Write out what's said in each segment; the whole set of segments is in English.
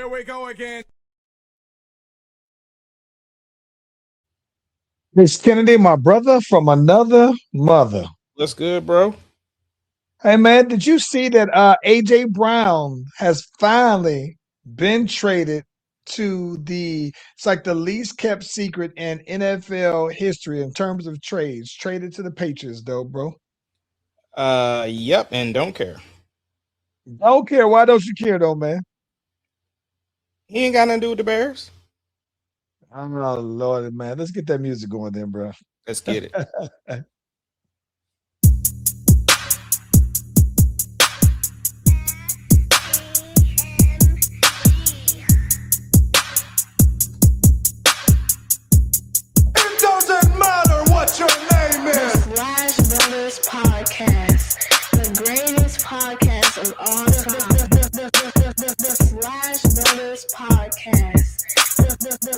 Here we go again. Miss Kennedy, my brother from another mother. What's good, bro? Hey man, did you see that AJ Brown has finally been traded to the it's like the least kept secret in NFL history in terms of trades. Traded to the Patriots though, bro. Yep, and don't care. Don't care. Why don't you care though, man? He ain't got nothing to do with the Bears. Oh Lord, man. Let's get that music going then, bro. Let's get it. It doesn't matter what your name The is. Slash Brothers Podcast, the greatest podcast of all time. The Slash Brothers Podcast,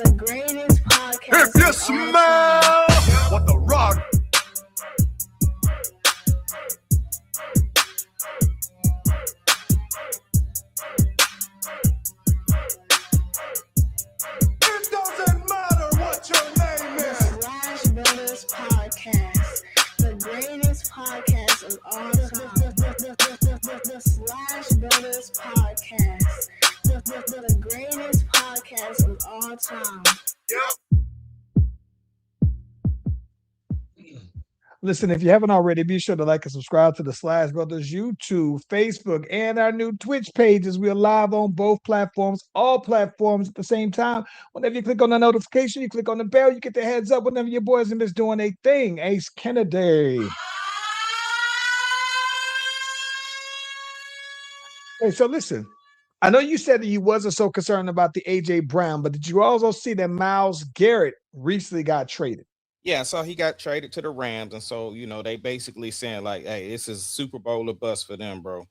the greatest podcast If you of all time. smell what the rock. It doesn't matter what your name The is. Slash Brothers Podcast, the greatest podcast of all time. The Slash Brothers Podcast, the greatest podcast of all time. Yep. Listen, if you haven't already, be sure to like and subscribe to the Slash Brothers YouTube, Facebook, and our new Twitch pages. We are live on both platforms, all platforms at the same time. Whenever you click on the notification, you click on the bell, you get the heads up whenever your boys and miss doing a thing. Ace Kennedy. Hey, so listen, I know you said that you wasn't so concerned about the AJ Brown, but did you also see that Myles Garrett recently got traded? Yeah, so he got traded to the Rams, and so they basically saying like, "Hey, this is Super Bowl or bust for them, bro."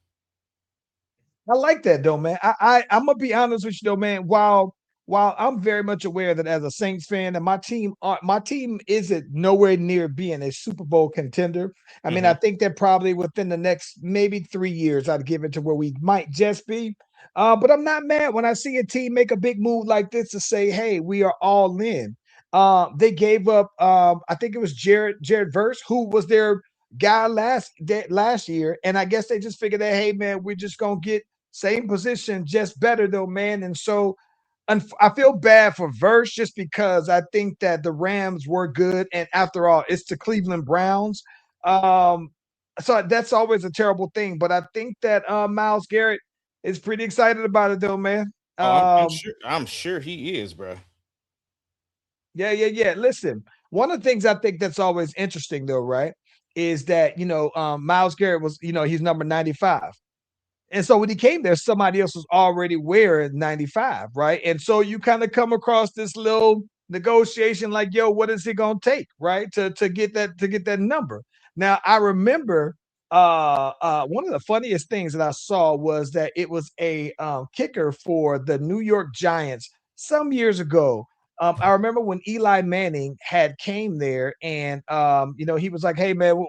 I like that though, man. I'm gonna be honest with you though, man. While I'm very much aware that as a Saints fan, and my team isn't nowhere near being a Super Bowl contender. I mean, I think that probably within the next maybe 3 years, I'd give it to where we might just be. But I'm not mad when I see a team make a big move like this to say, "Hey, we are all in." They gave up. I think it was Jared Verse, who was their guy last year, and I guess they just figured that, hey, man, we're just gonna get same position, just better though, man. And so I feel bad for Verse just because I think that the Rams were good, and after all, it's the Cleveland Browns. Um, so that's always a terrible thing. But I think that Myles Garrett is pretty excited about it though, man. Oh, I'm Um, sure. I'm sure he is, bro. yeah. Listen, one of the things I think that's always interesting though, right, is that Myles Garrett was, he's number 95. And so when he came there, somebody else was already wearing 95, right? And so you kind of come across this little negotiation like, yo, what is it gonna take, right? To get that number. Now I remember one of the funniest things that I saw was that it was a kicker for the New York Giants some years ago. I remember when Eli Manning had came there and he was like, hey man,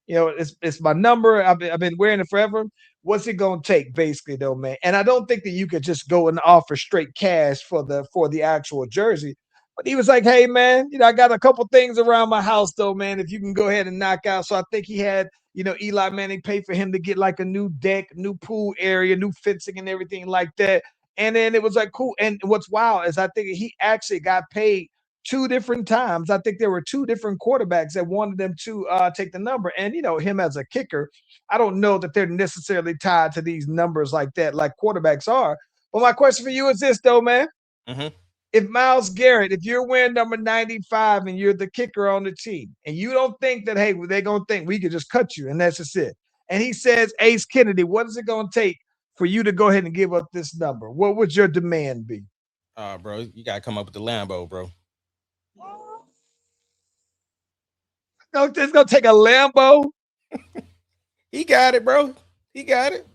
it's my number. I've been wearing it forever. What's it gonna take, basically, though, man? And I don't think that you could just go and offer straight cash for the actual jersey. But he was like, "Hey, man, I got a couple things around my house, though, man. If you can go ahead and knock out." So I think he had, Eli Manning pay for him to get like a new deck, new pool area, new fencing, and everything like that. And then it was like cool. And what's wild is I think he actually got paid two different times. I think there were two different quarterbacks that wanted them to take the number. And him as a kicker, I don't know that they're necessarily tied to these numbers like that, like quarterbacks are. But my question for you is this, though, man. Mm-hmm. If Myles Garrett, if you're wearing number 95 and you're the kicker on the team, and you don't think that, hey, they're going to think we could just cut you and that's just it. And he says, Ace Kennedy, what is it going to take for you to go ahead and give up this number? What would your demand be? Bro, you gotta come up with the Lambo, bro. It's going to take a Lambo. He got it, bro. He got it.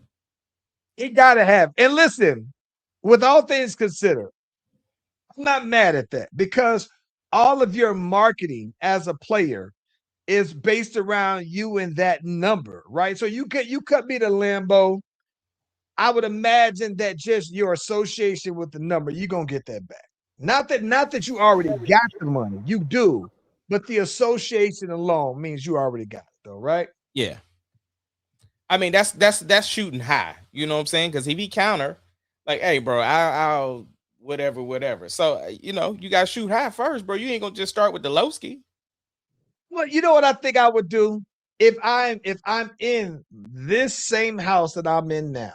He got to have. And listen, with all things considered, I'm not mad at that because all of your marketing as a player is based around you and that number, right? So you cut me the Lambo, I would imagine that just your association with the number, you're gonna get that back. Not that you already got the money, you do, but the association alone means you already got it, though, right? Yeah. I mean, that's shooting high. You know what I'm saying? Because if he counter, like, hey, bro, I'll whatever. So you gotta shoot high first, bro. You ain't gonna just start with the low ski. Well, you know what I think I would do if I'm in this same house that I'm in now.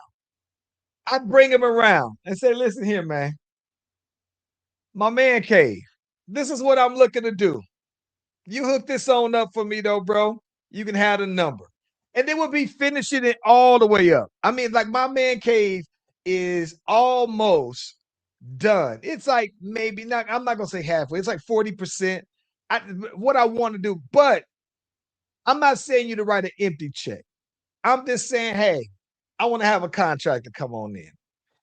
I'd bring him around and say, "Listen here, man, my man cave. This is what I'm looking to do. You hook this on up for me, though, bro. You can have the number." And then we'll be finishing it all the way up. I mean, like my man cave is almost done. It's like maybe not, I'm not gonna say halfway, it's like 40%. What I want to do, but I'm not saying you to write an empty check. I'm just saying, hey, I want to have a contractor come on in.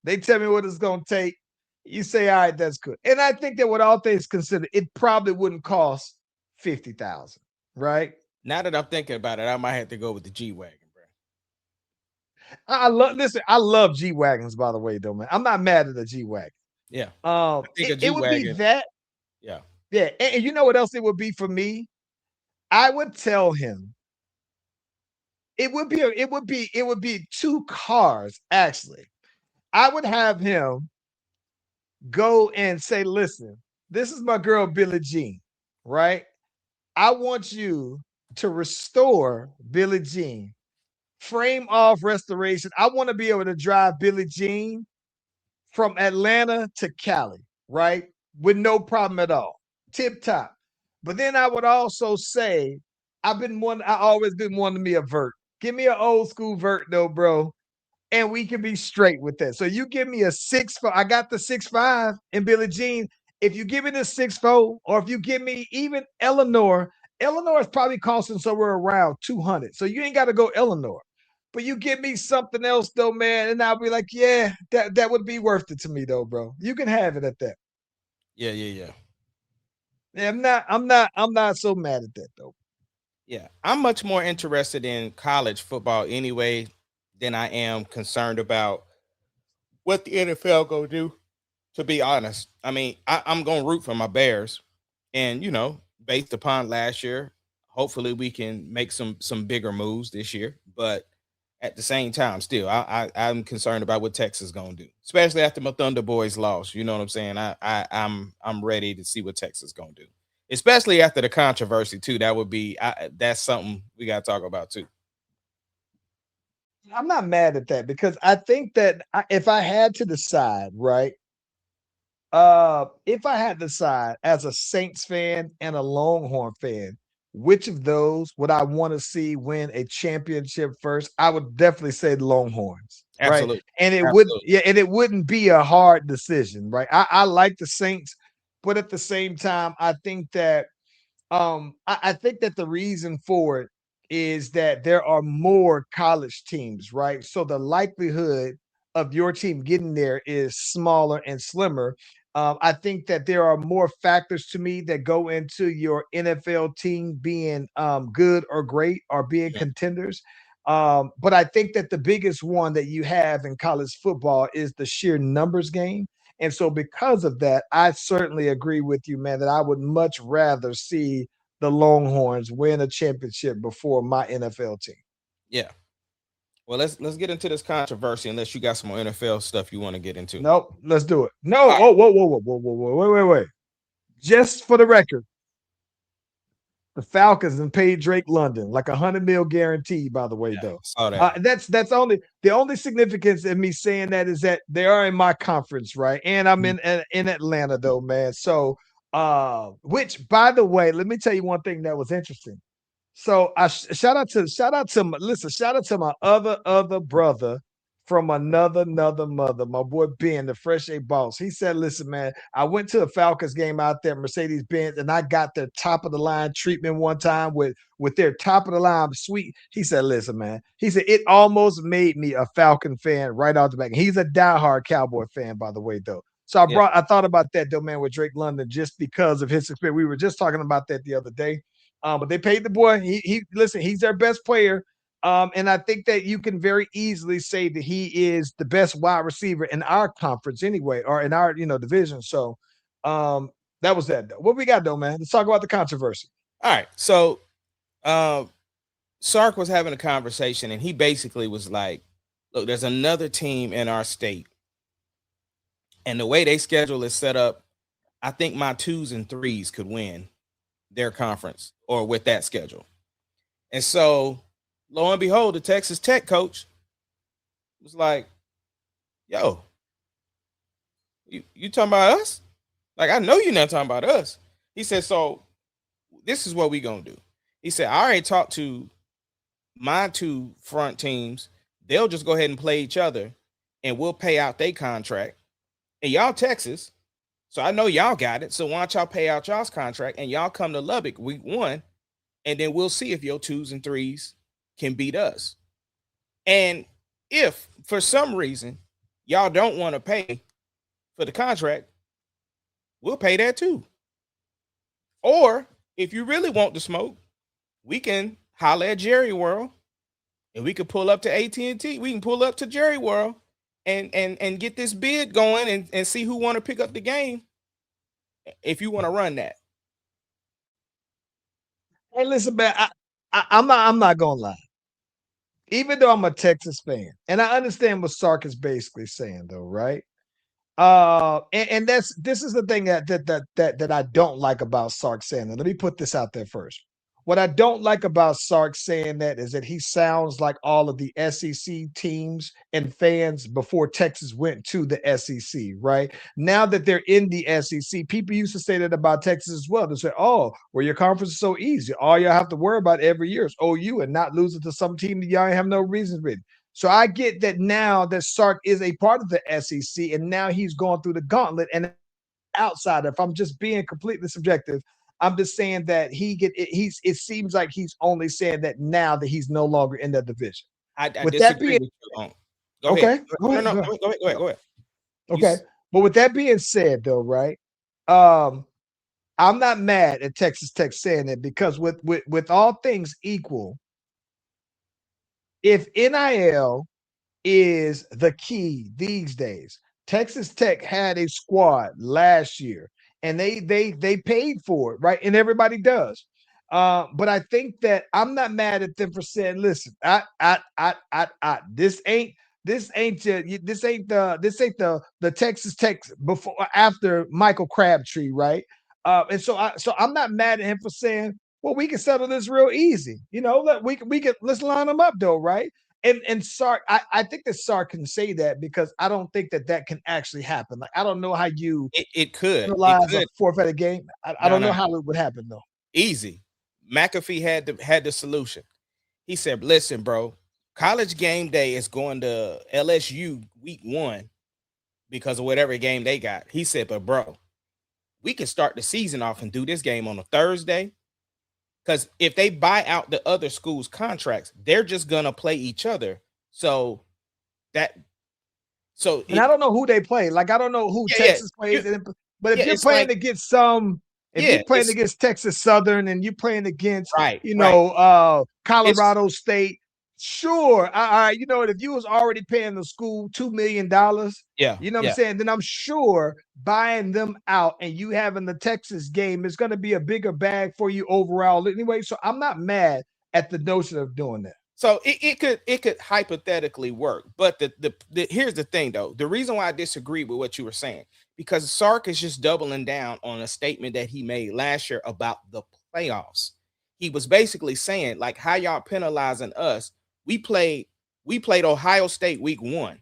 They tell me what it's gonna take. You say, all right, that's good. And I think that with all things considered, it probably wouldn't cost 50,000, right? Now that I'm thinking about it, I might have to go with the G wagon, bro. I love G Wagons, by the way, though, man. I'm not mad at the G Wagon. Yeah, I think a It G would be wagon. that, Yeah, yeah. And you know what else it would be for me? I would tell him it would be two cars, actually. I would have him go and say, listen, this is my girl Billie Jean, right? I want you to restore Billie Jean. Frame off restoration. I want to be able to drive Billie Jean from Atlanta to Cali, right? With no problem at all. Tip top. But then I would also say, I always been wanting me a vert. Give me an old school vert though, bro. And we can be straight with that. So you give me a 6'4", I got the 6'5" in Billie Jean. If you give me the 6'4", or if you give me even Eleanor is probably costing somewhere around 200. So you ain't got to go Eleanor. But you give me something else though, man, and I'll be like, yeah, that would be worth it to me though, bro. You can have it at that. yeah. Yeah, I'm not so mad at that though. Yeah, I'm much more interested in college football anyway than I am concerned about what the NFL gonna do. To be honest, I mean, I'm gonna root for my Bears, and based upon last year, hopefully we can make some bigger moves this year. But at the same time, still, I'm concerned about what Texas gonna do, especially after my Thunder Boys lost. You know what I'm saying? I'm ready to see what Texas gonna do, especially after the controversy too. That's something we gotta talk about too. I'm not mad at that because I think that if I had to decide, right? If I had to decide as a Saints fan and a Longhorn fan, which of those would I want to see win a championship first? I would definitely say the Longhorns, right? Absolutely, And it would, absolutely. yeah, and it wouldn't be a hard decision, right? I like the Saints, but at the same time, I think that the reason for it is that there are more college teams, right? So the likelihood of your team getting there is smaller and slimmer. I think that there are more factors to me that go into your NFL team being good or great or being Yeah, contenders. But I think that the biggest one that you have in college football is the sheer numbers game. And so, because of that, I certainly agree with you, man, that I would much rather see the Longhorns win a championship before my NFL team. yeah. Well, let's get into this controversy. Unless you got some more NFL stuff you want to get into. Nope, let's do it. No, All right. oh, whoa, wait. Just for the record, the Falcons and paid Drake London like 100 mil guarantee. By the way, Yeah, though, saw that. that's only the only significance in me saying that is that they are in my conference, right? And I'm in Atlanta, though, man. So, which by the way, let me tell you one thing that was interesting. So shout out to my other brother from another mother, my boy Ben, the Fresh A Boss. He said, listen, man, I went to a Falcons game out there, Mercedes Benz, and I got their top of the line treatment one time with their top of the line suite. He said, listen, man. He said it almost made me a Falcon fan right out the back. He's a diehard Cowboy fan, by the way, though. So Yeah, I thought about that though, man, with Drake London, just because of his experience. We were just talking about that the other day. But they paid the boy. He listen, he's their best player. And I think that you can very easily say that he is the best wide receiver in our conference anyway, or in our division. So that was that. Though. What we got though, man? Let's talk about the controversy. All right. So Sark was having a conversation and he basically was like, look, there's another team in our state. And the way they schedule is set up, I think my 2s and 3s could win their conference or with that schedule. And so lo and behold, the Texas Tech coach was like, yo, you talking about us? Like, I know you're not talking about us. He said, so this is what we gonna do. He said, I already talked to my 2 front teams. They'll just go ahead and play each other and we'll pay out their contract. And y'all Texas, so I know y'all got it. So why don't y'all pay out y'all's contract and y'all come to Lubbock week 1, and then we'll see if your 2s and 3s can beat us. And if for some reason y'all don't want to pay for the contract, we'll pay that too. Or if you really want the smoke, we can holler at Jerry World and we could pull up to AT&T. We can pull up to Jerry World and get this bid going and see who want to pick up the game if you want to run that. Hey, listen, man, I'm not gonna lie. Even though I'm a Texas fan, and I understand what Sark is basically saying, though, right? And this is the thing that I don't like about Sark saying that. Let me put this out there first. What I don't like about Sark saying that is that he sounds like all of the SEC teams and fans before Texas went to the SEC, right? Now that they're in the SEC, people used to say that about Texas as well. They say, oh, well, your conference is so easy. All y'all have to worry about every year is OU and not losing to some team that y'all have no reason with. So I get that now that Sark is a part of the SEC and now he's going through the gauntlet and outside. If I'm just being completely subjective, I'm just saying that it seems like he's only saying that now that he's no longer in that division. I with disagree that being, with you. Go okay, ahead. Go ahead. Okay. But with that being said, though, right? I'm not mad at Texas Tech saying it because with all things equal, if NIL is the key these days, Texas Tech had a squad last year and they paid for it, right? And everybody does. But I think that I'm not mad at them for saying, listen, this ain't the Texas Tech before after Michael Crabtree, right? And so I'm not mad at him for saying, well, we can settle this real easy. Let's line them up though, right? And Sark, I think that Sark can say that because I don't think that can actually happen. Like I don't know how you it could penalize a forfeited game. I don't know how it would happen though. Easy. McAfee had the solution. He said, "Listen, bro, college game day is going to LSU week 1 because of whatever game they got." He said, "But bro, we can start the season off and do this game on a Thursday." Because if they buy out the other schools' contracts, they're just gonna play each other. And I don't know who they play. Like I don't know who Texas plays. But if you're playing against you're playing against Texas Southern and you're playing against Colorado State, sure. All right, if you was already paying the school $2 million, what I'm saying, then I'm sure buying them out and you having the Texas game is going to be a bigger bag for you overall anyway. So I'm not mad at the notion of doing that. So it could hypothetically work, but the here's the thing though. The reason why I disagree with what you were saying, because Sark is just doubling down on a statement that he made last year about the playoffs. He was basically saying, like, how y'all penalizing us? We played Ohio State week 1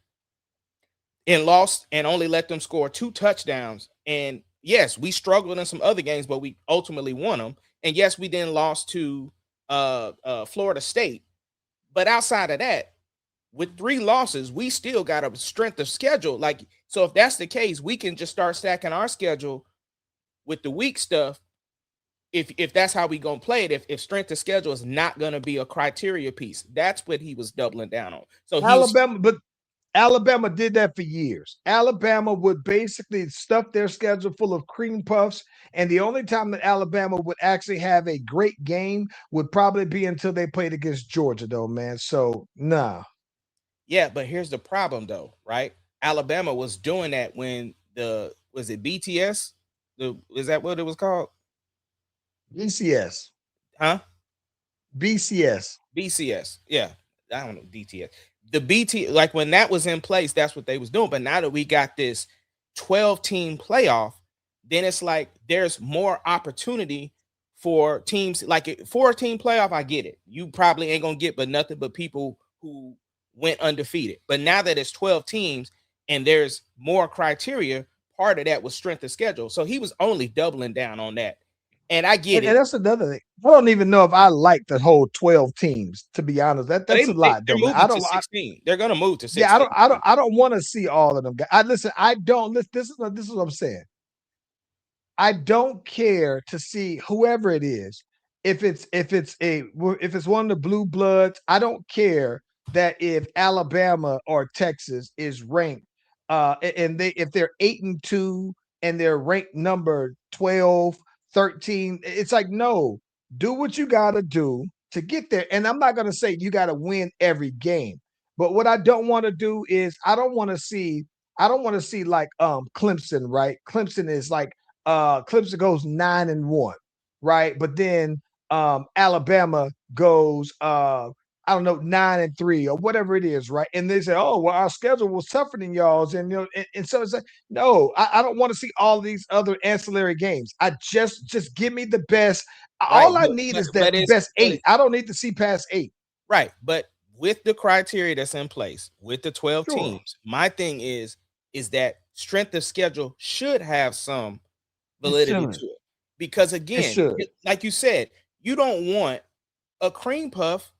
and lost and only let them score 2 touchdowns. And yes, we struggled in some other games, but we ultimately won them. And yes, we then lost to Florida State. But outside of that, with 3 losses, we still got a strength of schedule. Like, so if that's the case, we can just start stacking our schedule with the weak stuff. If that's how we gonna play it, if strength of schedule is not gonna be a criteria piece, that's what he was doubling down on. So Alabama, but Alabama did that for years. Alabama would basically stuff their schedule full of cream puffs, and the only time that Alabama would actually have a great game would probably be until they played against Georgia, though, man. So, nah. Yeah, but here's the problem though, right? Alabama was doing that when was it BTS? Is that what it was called? BCS. Huh? BCS. BCS. Yeah. I don't know, DTS. The BT, like when that was in place, that's what they was doing. But now that we got this 12-team playoff, then it's like there's more opportunity for teams. Like 4-team playoff, I get it. You probably ain't gonna get but nothing but people who went undefeated. But now that it's 12 teams and there's more criteria, part of that was strength of schedule. So he was only doubling down on that. And I get it. And that's another thing. I don't even know if I like the whole 12 teams, to be honest. That's a lot. They're moving to 16. They're gonna move to 16. Yeah, I don't want to see all of them. Listen, I don't listen. This is what I'm saying. I don't care to see whoever it is. If it's one of the blue bloods, I don't care that if Alabama or Texas is ranked, and if they're 8-2 and they're ranked number 12, 13, it's like, no, do what you got to do to get there. And I'm not going to say you got to win every game, but what I don't want to do is I don't want to see like Clemson, right? Clemson is like Clemson goes 9-1, right? But then Alabama goes I don't know, 9-3 or whatever it is, right? And they say, oh, well, our schedule was tougher than y'all's. And and so it's like, no, I don't want to see all these other ancillary games. I just give me the best. Right, all I need is that best 8. I don't need to see past 8. Right. But with the criteria that's in place, with the 12 Sure. teams, my thing is that strength of schedule should have some validity to it. Because again, like you said, you don't want a cream puff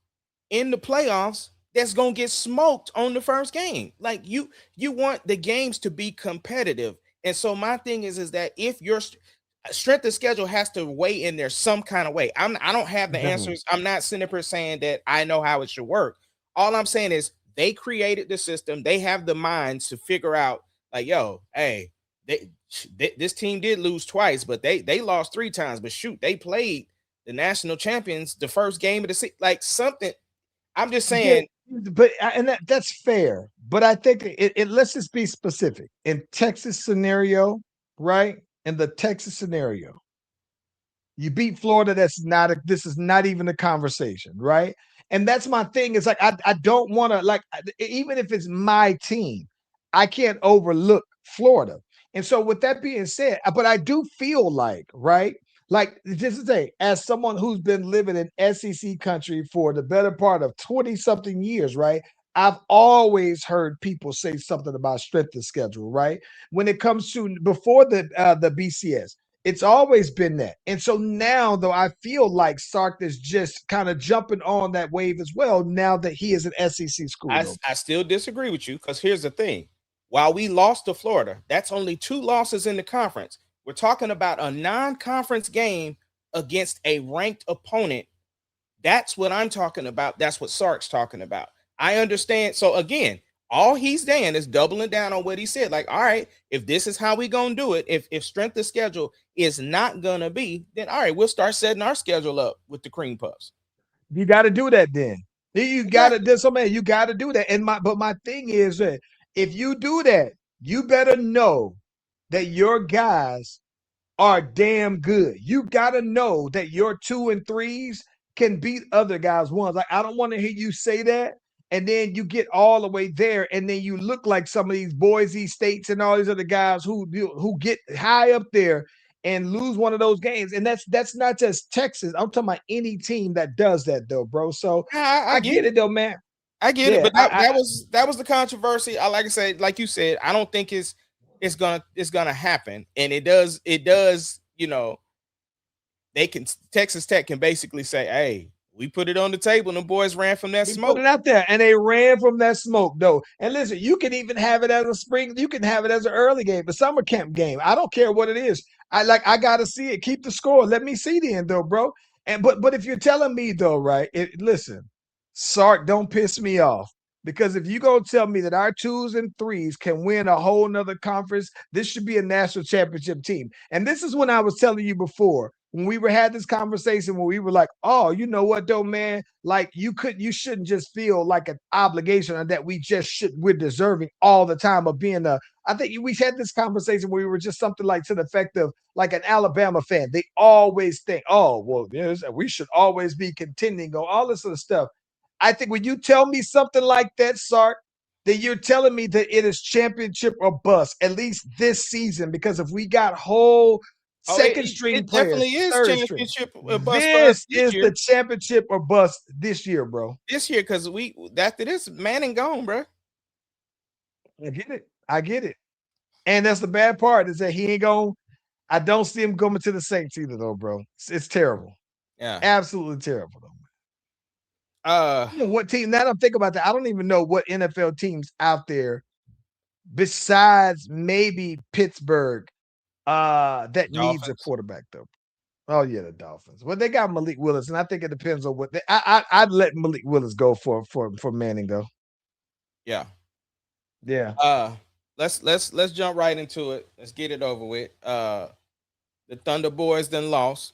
in the playoffs that's gonna get smoked on the first game. Like you want the games to be competitive. And so my thing is that if your strength of schedule has to weigh in there some kind of way. I don't have the answers. I'm not sitting here saying that I know how it should work. All I'm saying is they created the system. They have the minds to figure out, like, yo, hey, this team did lose twice, but they lost 3 times. But shoot, they played the national champions the first game of the season. Like something. I'm just saying. Yeah, but that's fair. But I think it let's just be specific. In Texas scenario, right? In the Texas scenario, you beat Florida. This is not even a conversation, right? And that's my thing. Is like I don't want to, like, even if it's my team, I can't overlook Florida. And so with that being said, but I do feel like, right? Like, just to say, as someone who's been living in SEC country for the better part of 20-something years, right? I've always heard people say something about strength of schedule, right? When it comes to before the BCS, it's always been that. And so now, though, I feel like Sark is just kind of jumping on that wave as well now that he is an SEC school. I still disagree with you, because here's the thing. While we lost to Florida, that's only 2 losses in the conference. We're talking about a non-conference game against a ranked opponent. That's what I'm talking about. That's what Sark's talking about. I understand. So again, all he's saying is doubling down on what he said. Like, all right, if this is how we gonna do it, if strength of schedule is not gonna be, then all right, we'll start setting our schedule up with the cream puffs. You got to do that then. You got to do something. You got to do that. But my thing is that if you do that, you better know that your guys are damn good. You got to know that your 2 and 3s can beat other guys' ones. Like, I don't want to hear you say that, and then you get all the way there, and then you look like some of these Boise States and all these other guys who get high up there and lose one of those games. And that's not just Texas. I'm talking about any team that does that, though, bro. So I get it, though, man. I get it, but that was the controversy. Like I said, like you said, I don't think it's gonna happen, and it does. You know, Texas Tech can basically say, "Hey, we put it on the table, and the boys ran from that smoke." Put it out there, and they ran from that smoke, though. And listen, you can even have it as a spring. You can have it as an early game, a summer camp game. I don't care what it is. I gotta see it. Keep the score. Let me see the end, though, bro. And but if you're telling me though, right? Listen, Sark, don't piss me off. Because if you go tell me that our 2s and 3s can win a whole nother conference, this should be a national championship team. And this is when I was telling you before, when we had this conversation where we were like, oh, you know what though, man? Like you shouldn't just feel like an obligation or that we're deserving all the time of being I think we had this conversation where we were just something like to the effect of like an Alabama fan. They always think, oh, well, yes, we should always be contending or all this other stuff. I think when you tell me something like that, Sark, then you're telling me that it is championship or bust, at least this season, because if we got whole second string it players, definitely is third string, championship bust for us this this is year. the championship or bust this year, bro. This year, because after this, Manning gone, bro. I get it. And that's the bad part is that he ain't going. I don't see him going to the Saints either, though, bro. It's terrible. Yeah, Absolutely terrible, though. You know what team? Now that I'm thinking about that, I don't even know what NFL teams out there besides maybe Pittsburgh that needs a Dolphins. quarterback though. Oh yeah, the Dolphins. Well, they got Malik Willis, and I think it depends on what I'd let Malik Willis go for Manning though. Yeah. Yeah. Let's jump right into it. Let's get it over with. The Thunder Boys then lost,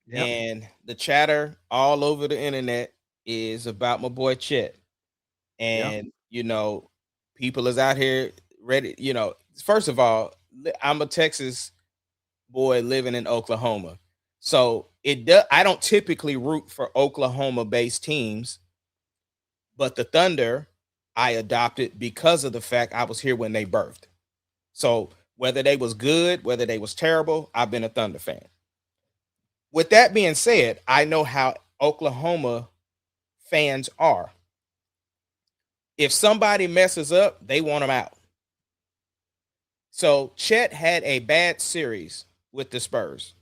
Yep. and the chatter all over the internet is about my boy Chet. And you know, people is out here ready. You know, first of all, I'm a Texas boy living in Oklahoma, so I don't typically root for Oklahoma-based teams, but the Thunder I adopted because of the fact I was here when they birthed. So whether they was good, whether they was terrible, I've been a Thunder fan. With that being said, I know how Oklahoma fans are. If somebody messes up, they want them out. So Chet had a bad series with the Spurs.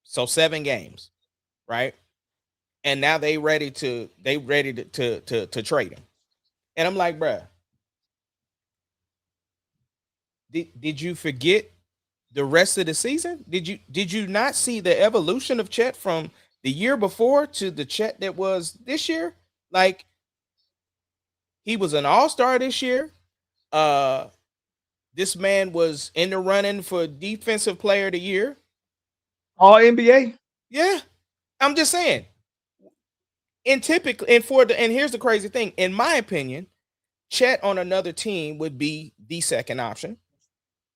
So 7 games, right? And now they ready to trade him. And I'm like, bruh, did you forget the rest of the season? Did you not see the evolution of Chet from the year before to the Chet that was this year? Like, he was an all-star this year. This man was in the running for defensive player of the year. All NBA? Yeah. I'm just saying. And here's the crazy thing. In my opinion, Chet on another team would be the second option.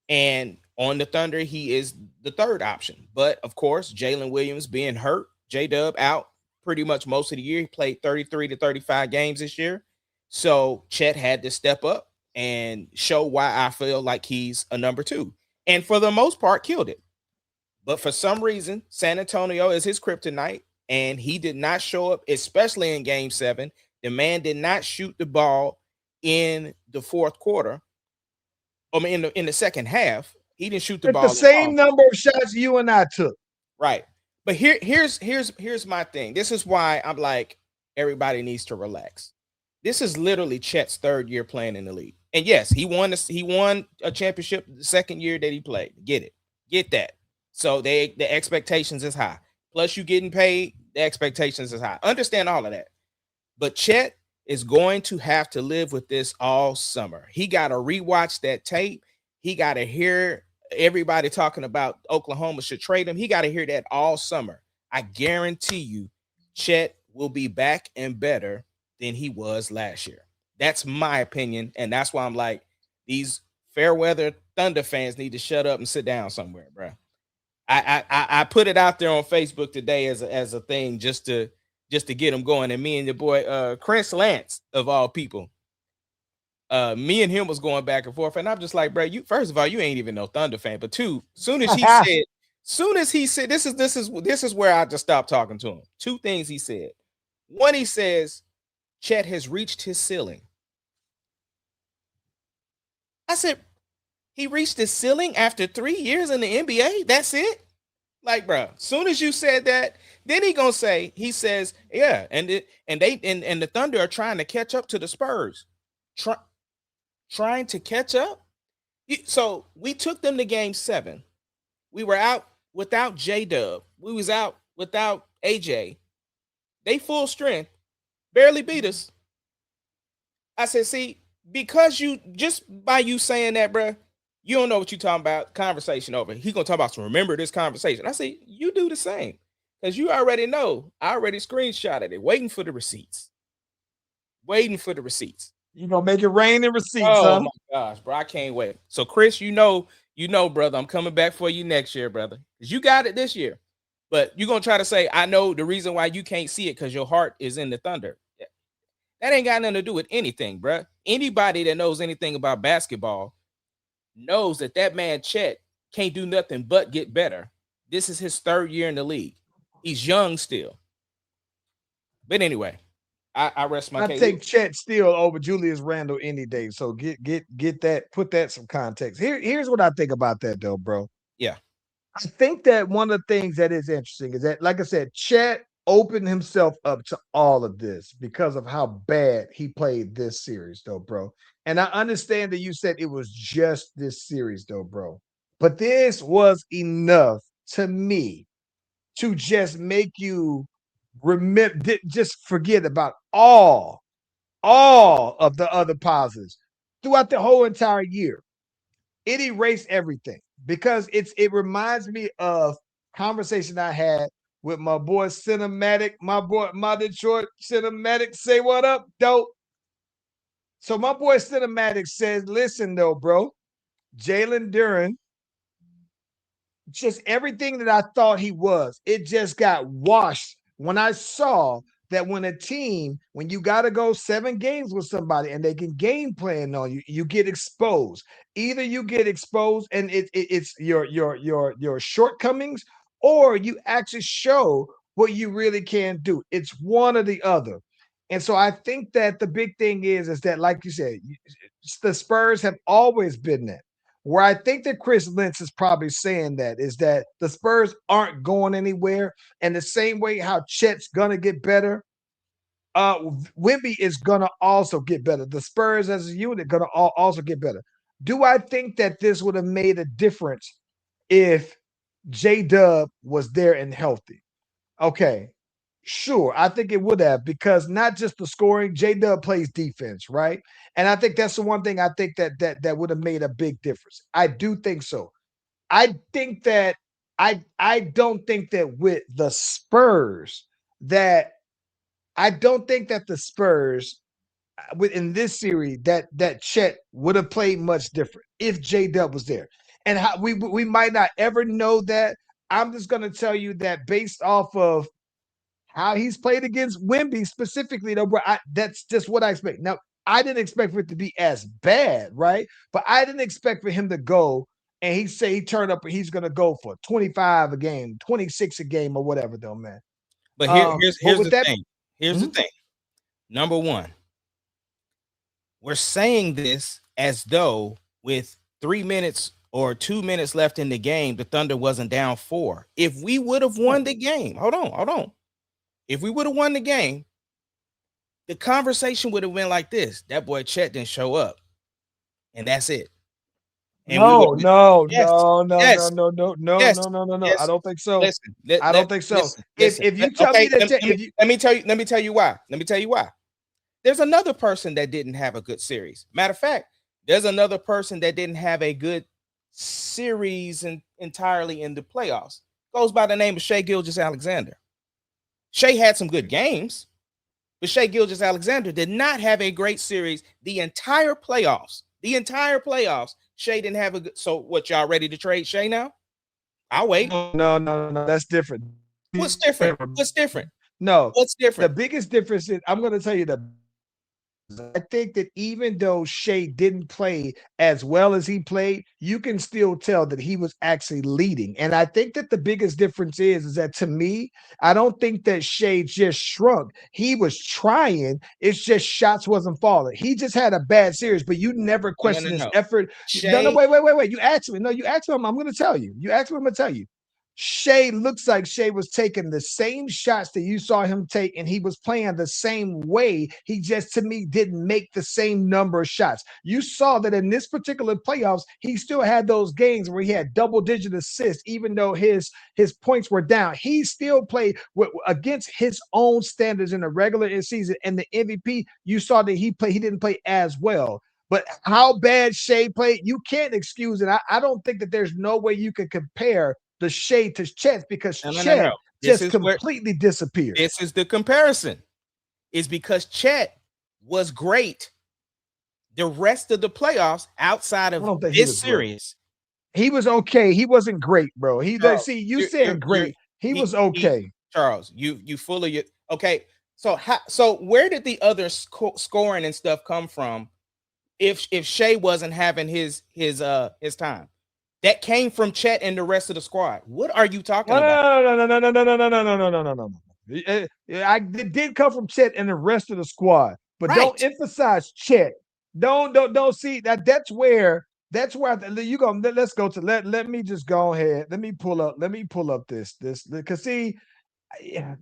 And on the Thunder, he is the third option. But of course, Jalen Williams being hurt, J-Dub out pretty much most of the year. He played 33 to 35 games this year. So Chet had to step up and show why I feel like he's a number 2. And for the most part, killed it. But for some reason, San Antonio is his kryptonite, and he did not show up, especially in Game 7. The man did not shoot the ball in the fourth quarter. I mean, in the second half, he didn't shoot the ball. The same number of shots you and I took. Right. But here's my thing. This is why I'm like, everybody needs to relax. This is literally Chet's 3rd year playing in the league. And yes, he won a championship the second year that he played. Get that. So the expectations is high. Plus you getting paid, the expectations is high. Understand all of that. But Chet is going to have to live with this all summer. He got to rewatch that tape. He got to hear everybody talking about Oklahoma should trade him. He got to hear that all summer. I guarantee you, Chet will be back and better than he was last year. That's my opinion. And that's why I'm like, these fair weather Thunder fans need to shut up and sit down somewhere, bro. I put it out there on Facebook today as a thing just to get them going. And me and your boy Chris Lance, of all people, me and him was going back and forth, and I'm just like, bro, you first of all, you ain't even no Thunder fan, but two, soon as he said this is where I just stopped talking to him. 2 things he said. One, he says Chet has reached his ceiling. I said, he reached his ceiling after 3 years in the NBA? That's it? Like, bro, soon as you said that, then he says, yeah, and the Thunder are trying to catch up to the Spurs. Trying to catch up? So we took them to Game 7. We were out without J-Dub. We was out without AJ. They full strength, barely beat us. I said, see, because you just by you saying that, bro, you don't know what you're talking about. Conversation over. He gonna talk about some. Remember this conversation. I say, you do the same because you already know. I already screenshotted it, waiting for the receipts. Waiting for the receipts. You gonna make it rain in receipts, Oh huh? my gosh, bro, I can't wait. So, Chris, you know, brother, I'm coming back for you next year, brother, because you got it this year. But you're gonna try to say, I know the reason why you can't see it because your heart is in the Thunder. That ain't got nothing to do with anything, bro. Anybody that knows anything about basketball knows that that man Chet can't do nothing but get better. This is his 3rd year in the league. He's young still. But anyway, I rest my I case. take Chet Steele over Julius Randle any day. So get that, put that some context. Here's what I think about that though, bro. Yeah. I think that one of the things that is interesting is that, like I said, Chet opened himself up to all of this because of how bad he played this series, though, bro. And I understand that you said it was just this series, though, bro. But this was enough to me to just make you remember, just forget about all of the other positives throughout the whole entire year. It erased everything because it reminds me of conversation I had with my boy Cinematic, my Detroit Cinematic. Say what up, dope. So my boy Cinematic says, listen though, bro, Jalen Duren, just everything that I thought he was, it just got washed when I saw that when you got to go 7 games with somebody and they can game plan on you, you get exposed. Either you get exposed and it's your shortcomings, or you actually show what you really can do. It's one or the other. And so I think that the big thing is that, like you said, the Spurs have always been that. Where I think that Chris Lentz is probably saying that is that the Spurs aren't going anywhere. And the same way how Chet's gonna get better, Wemby is gonna also get better. The Spurs as a unit gonna also get better. Do I think that this would have made a difference if J Dub was there and healthy? Okay, sure. I think it would have, because not just the scoring, J Dub plays defense, right? And I think that's the one thing I think that would have made a big difference. I do think so. I think that I don't think that with the Spurs that I don't think that the Spurs within this series that Chet would have played much different if J Dub was there. And how, we might not ever know that. I'm just going to tell you that based off of how he's played against Wemby specifically, though, bro, that's just what I expect. Now, I didn't expect for it to be as bad, right? But I didn't expect for him to go and he turned up and he's going to go for 25 a game, 26 a game, or whatever, though, man. But here's with the that, thing. Here's the thing. Number one, we're saying this as though with 3 minutes or 2 minutes left in the game, the Thunder wasn't down 4. If we would have won the game, hold on. If we would have won the game, the conversation would have been like this: that boy Chet didn't show up, and that's it. And no. Yes. I don't think so. Listen, I don't think so. Listen. If you tell me that, let me tell you why. Let me tell you why. There's another person that didn't have a good series. Matter of fact, there's another person that didn't have a good series entirely in the playoffs. Goes by the name of Shai Gilgeous-Alexander. Shai had some good games, but Shai Gilgeous-Alexander did not have a great series the entire playoffs. Shai didn't have a good. So what, y'all ready to trade Shai now? I'll wait. No. That's different. What's different? No. What's different? The biggest difference is, I'm going to tell you I think that even though Shai didn't play as well as he played, you can still tell that he was actually leading. And I think that the biggest difference is that, to me, I don't think that Shai just shrunk. He was trying. It's just shots wasn't falling. He just had a bad series, but you never question his effort. Shai, wait. You asked me. No, you asked me. I'm going to tell you. You asked me. I'm going to tell you. Shea looks like Shea was taking the same shots that you saw him take, and he was playing the same way. He just, to me, didn't make the same number of shots. You saw that in this particular playoffs, he still had those games where he had double-digit assists, even though his points were down. He still played against his own standards in the regular season, and the MVP, you saw that he didn't play as well. But how bad Shea played, you can't excuse it. I don't think that there's no way you can compare the Shea to Chet, because Chet just completely disappeared. This is the comparison. Is because Chet was great the rest of the playoffs outside of this series. He was okay. He wasn't great, bro. He Charles, see, you said great. He was okay. Charles, you full of your okay. So where did the other scoring and stuff come from if Shea wasn't having his time? That came from Chet and the rest of the squad. What are you talking about? No. It did come from Chet and the rest of the squad, but don't emphasize Chet. Don't see that. That's where you go. Let's go to let me just go ahead. Let me pull up this because see, yeah.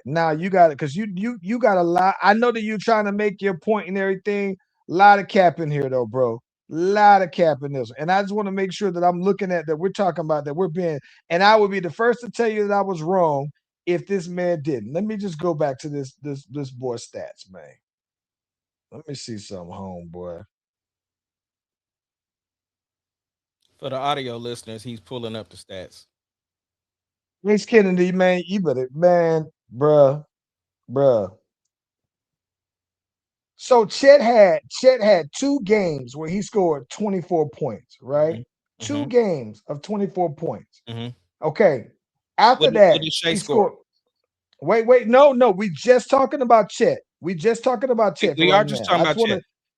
Now you got it because you got a lot. I know that you're trying to make your point and everything. A lot of cap in here though, bro. Lot of cap in this, and I just want to make sure that I'm looking at that. We're talking about that we're being, and I would be the first to tell you that I was wrong if this man didn't. Let me just go back to this boy's stats, man. Let me see something, homeboy. For the audio listeners, he's pulling up the stats. Ace Kennedy, man, you better, man, bruh. So Chet had 2 games where he scored 24 points, right? Mm-hmm. 2 games of 24 points. Mm-hmm. Okay. After that, he scored. Wait, no. We just talking about Chet. We are just talking about Chet.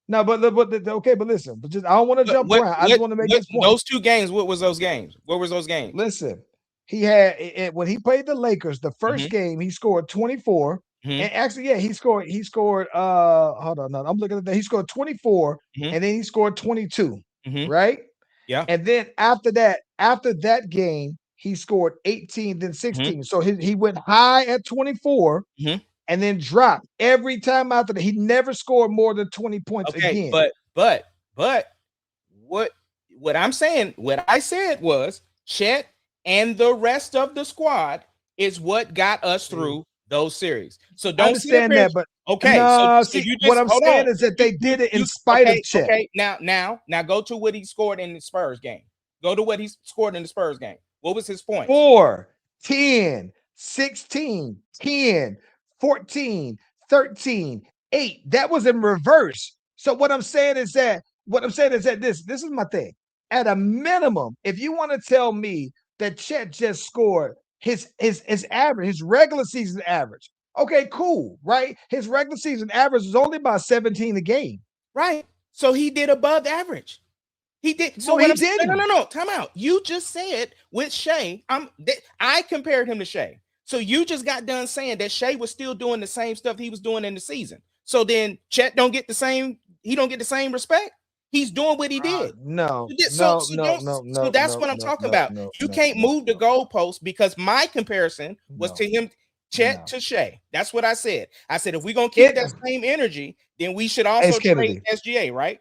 No, but okay, but listen, but just I don't want to jump around. I just want to make this point. Those 2 games, what was those games? What were those games? Listen, he had when he played the Lakers, the first game, he scored 24. And actually, yeah, he scored. Hold on, no, I'm looking at that. He scored 24, and then he scored 22, right? Yeah. And then after that game, he scored 18, then 16. So he went high at 24, and then dropped every time after that. He never scored more than 20 points again. But what I'm saying, what I said was Chet and the rest of the squad is what got us through those series. So don't understand that, but okay. No, so see, what I'm saying is that they did it in spite of Chet. Okay, now go to what he scored in the Spurs game. Go to what he scored in the Spurs game. What was his point? 4, 10, 16, 10, 14, 13, 8. That was in reverse. So what I'm saying is that this is my thing. At a minimum, if you want to tell me that Chet just scored his average, his regular season average. Okay, cool, right? His regular season average is only about 17 a game. Right. So he did above average. He did. So he didn't. No. Time out. You just said with Shea, I compared him to Shea. So you just got done saying that Shea was still doing the same stuff he was doing in the season. So then Chet don't get the same respect. He's doing what he did. No. So that's what I'm talking about. You can't move the goalpost because my comparison was to him, Chet to Shea. That's what I said. I said if we're gonna keep that same energy, then we should also trade SGA, right?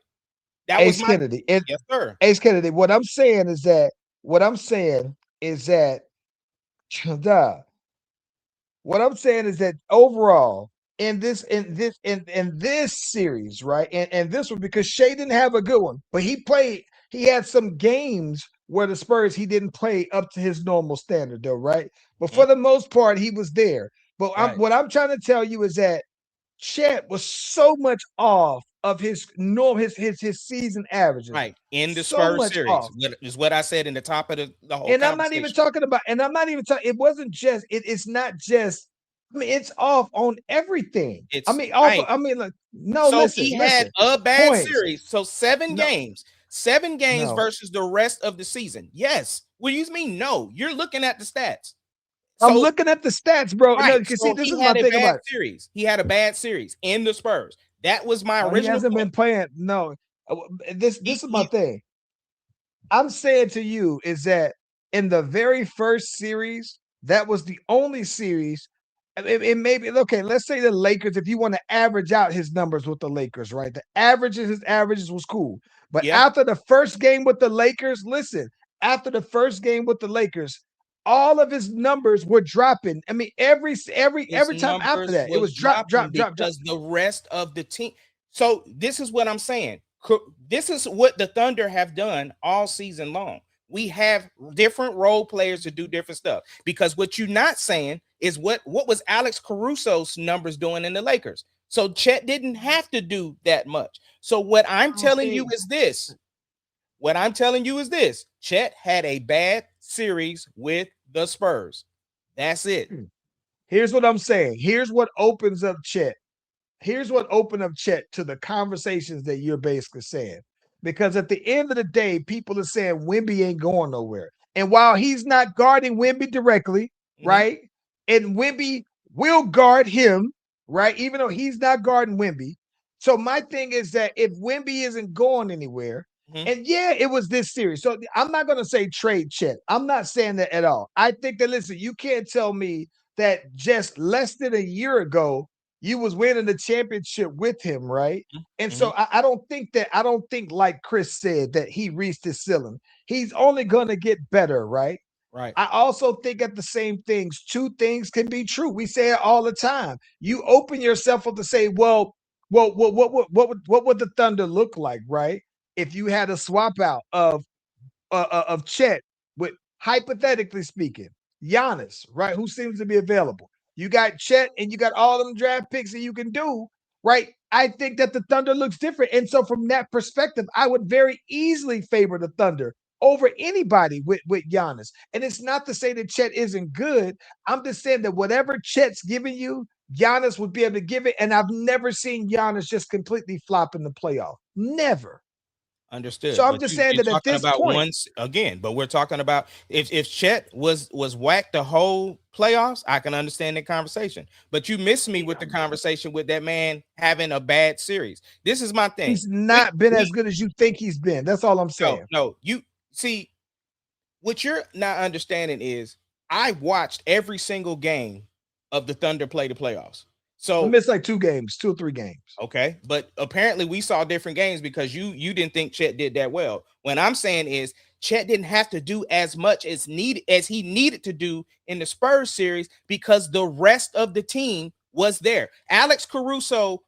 That was Kennedy. Yes, sir. Ace Kennedy. What I'm saying is that overall, in this series, right? And this one, because Shea didn't have a good one, but he had some games where the Spurs, he didn't play up to his normal standard though, right? But for the most part, he was there. But what I'm trying to tell you is that Chet was so much off of his season averages. Right. In the Spurs series. Is what I said in the top of the whole and I'm not even talking, it wasn't just, it's not just, it's off on everything. So listen, he had a bad series. So 7 games versus the rest of the season. Yes. What do you mean? No, you're looking at the stats. I'm looking at the stats, bro. Right. No, see, this is my thing about it. Series. He had a bad series in the Spurs. That was my original. He hasn't been playing. No, this is my thing. I'm saying to you is that in the very first series, that was the only series. It may be okay. Let's say the Lakers, if you want to average out his numbers with the Lakers, right? His averages was cool. But Yeah. after the first game with the Lakers, listen, after the first game with the Lakers, all of his numbers were dropping. I mean, every His time after numbers that, it was drop, dropping drop, drop, drop. because the rest of the team. So this is what I'm saying. This is what the Thunder have done all season long. We have different role players to do different stuff, because what you're not saying is what was Alex Caruso's numbers doing in the Lakers. So Chet didn't have to do that much. So what I'm telling you is this. What I'm telling you is this. Chet had a bad series with the Spurs. That's it. Here's what I'm saying. Here's what opens up Chet. Here's what opened up Chet to the conversations that you're basically saying. Because at the end of the day, people are saying Wemby ain't going nowhere. And while he's not guarding Wemby directly, right? And Wemby will guard him, right? Even though he's not guarding Wemby. So my thing is that if Wemby isn't going anywhere, and yeah, it was this series. So I'm not going to say trade Chet. I'm not saying that at all. I think that, listen, you can't tell me that just less than a year ago, you was winning the championship with him, right? And so I don't think like Chris said that he reached his ceiling. He's only going to get better, right? Right. I also think at the same things, two things can be true. We say it all the time. You open yourself up to say, well, what would the Thunder look like, right? If you had a swap out of Chet with, hypothetically speaking, Giannis, right? Who seems to be available. You got Chet and you got all them draft picks that you can do, right? I think that the Thunder looks different. And so from that perspective, I would very easily favor the Thunder over anybody with Giannis. And it's not to say that Chet isn't good. I'm just saying that whatever Chet's giving you, Giannis would be able to give it. And I've never seen Giannis just completely flop in the playoff. Never. Understood. So I'm just saying that at this point, once again, but we're talking about if Chet was whacked the whole playoffs, I can understand the conversation. But you missed me with the conversation with that man having a bad series. This is my thing. He's not been as good as you think he's been. That's all I'm saying. No, you see, what you're not understanding is I watched every single game of the Thunder play the playoffs. So we missed like 2 or 3 games. Okay, but apparently we saw different games because you didn't think Chet did that well. What I'm saying is Chet didn't have to do as much as he needed to do in the Spurs series because the rest of the team was there. Alex Caruso,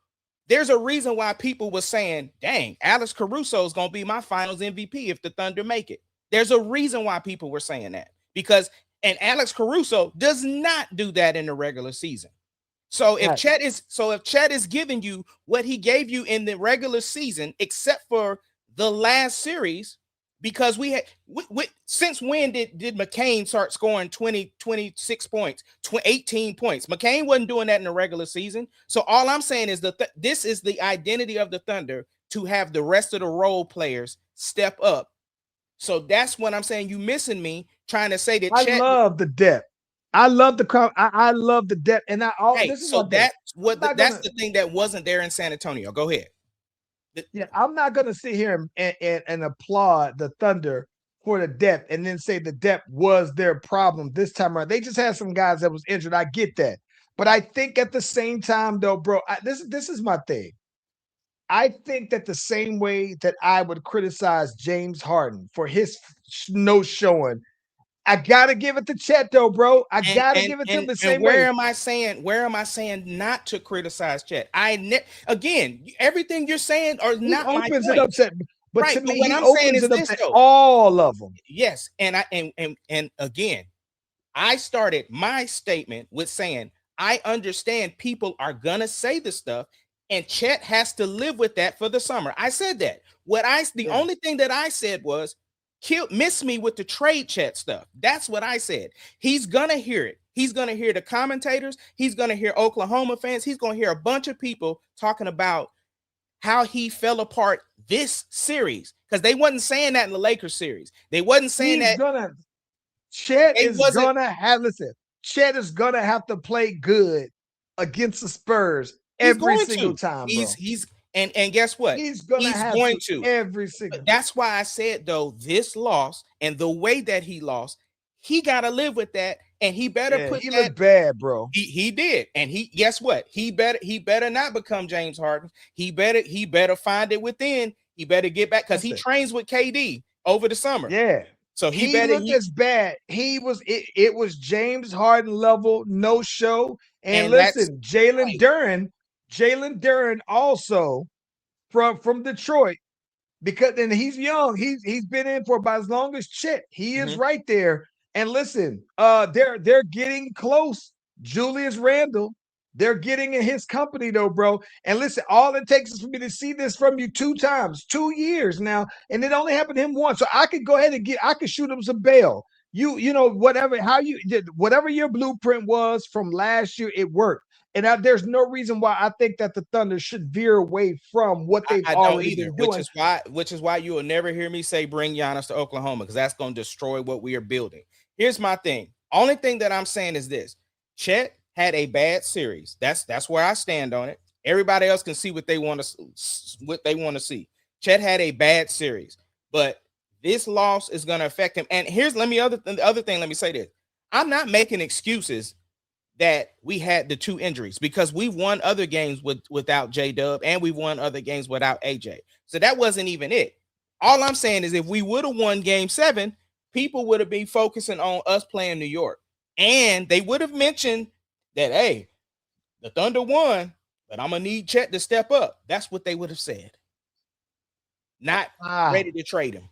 there's a reason why people were saying, dang, Alex Caruso is going to be my finals MVP if the Thunder make it. There's a reason why people were saying that, because Alex Caruso does not do that in the regular season. So if Chet is giving you what he gave you in the regular season, except for the last series, because since when did McCain start scoring 20, 26 points, 18 points? McCain wasn't doing that in the regular season. So all I'm saying is this is the identity of the Thunder, to have the rest of the role players step up. So that's what I'm saying. You missing me trying to say that I love the depth. I love the depth, and that's the thing that wasn't there in San Antonio. Go ahead. Yeah, I'm not gonna sit here and applaud the Thunder for the depth and then say the depth was their problem this time around. They just had some guys that was injured. I get that, but I think at the same time, though, bro, this is my thing. I think that the same way that I would criticize James Harden for his no showing, I gotta give it to Chet, though, bro. I gotta give it to him the same way. Where am I saying not to criticize Chet? Again, everything you're saying are not my point. It upset, but right, to me, what he I'm opens saying is it up this, to though. all of them. Yes, and again, I started my statement with saying I understand people are gonna say this stuff, and Chet has to live with that for the summer. I said that. The only thing that I said was, miss me with the trade Chet stuff. That's what I said. He's gonna hear it. He's gonna hear the commentators. He's gonna hear Oklahoma fans. He's gonna hear a bunch of people talking about how he fell apart this series, because they wasn't saying that in the Lakers series. They wasn't saying Chet is gonna have to play good against the Spurs every single time, bro. And guess what? He's going to every single. That's why I said, though, this loss and the way that he lost he got to live with that, and he better put he that. looked bad, bro. He did, and guess what? He better not become James Harden. He better find it within. He better get back because he trains with KD over the summer. Yeah. So he looked as bad. It was James Harden level no show. And listen, Jalen Duren also from Detroit, because then he's young. He's been in for about as long as Chet. He is right there. And listen, they're getting close. Julius Randle, they're getting in his company though, bro. And listen, all it takes is for me to see this from you 2 times, 2 years now, and it only happened to him once. So I could go ahead and I could shoot him some bail. You know, whatever your blueprint was from last year, it worked. And there's no reason why I think that the Thunder should veer away from what they've already been doing. Which is why you will never hear me say bring Giannis to Oklahoma, because that's going to destroy what we are building. Here's my thing. Only thing that I'm saying is this: Chet had a bad series. That's where I stand on it. Everybody else can see what they want to see. Chet had a bad series, but this loss is going to affect him. And here's the other thing. Let me say this: I'm not making excuses that we had the 2 injuries, because we won other games without J-Dub, and we won other games without AJ. So that wasn't even it. All I'm saying is if we would have won Game 7, people would have been focusing on us playing New York, and they would have mentioned that, hey, the Thunder won, but I'm gonna need Chet to step up. That's what they would have said. Not ready to trade him.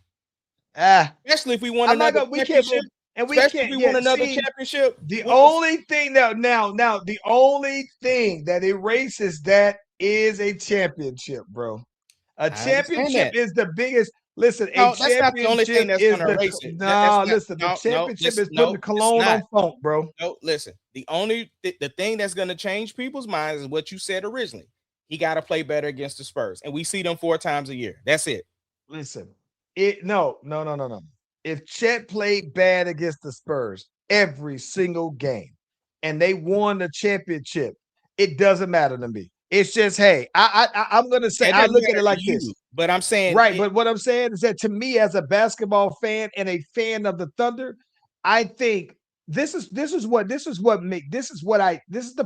Especially if we won another championship. And we can't win another championship. The only thing the only thing that erases that is a championship, bro. A championship is the biggest. Listen, no, that's not the only thing that's going to erase it. No, listen, the championship is putting the cologne on funk, bro. No, listen, the thing that's going to change people's minds is what you said originally. He got to play better against the Spurs, and we see them 4 times a year. That's it. Listen, no. If Chet played bad against the Spurs every single game and they won the championship, it doesn't matter to me. It's just, hey, I'm going to say, I look at it like this. But I'm saying, right. But what I'm saying is that to me, as a basketball fan and a fan of the Thunder, I think this is the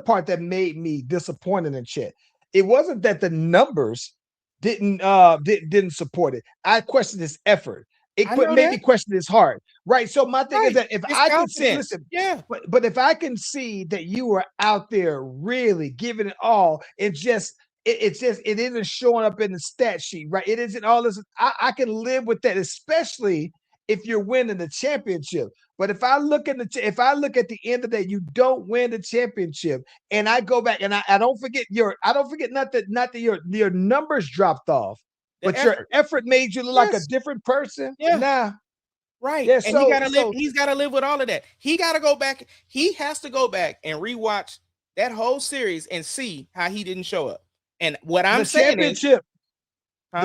part that made me disappointed in Chet. It wasn't that the numbers didn't support it. I questioned his effort. It made me question his heart, right? So my thing is that if I can see, listen, but if I can see that you are out there really giving it all, it isn't showing up in the stat sheet, right? It isn't all this. I can live with that, especially if you're winning the championship. But if I look at the end of the day, you don't win the championship, and I go back and I don't forget not that your numbers dropped off. But your effort made you look like a different person. Yeah. Nah. Right. Yeah, and he's gotta live with all of that. He gotta go back. He has to go back and rewatch that whole series and see how he didn't show up. And what I'm saying is the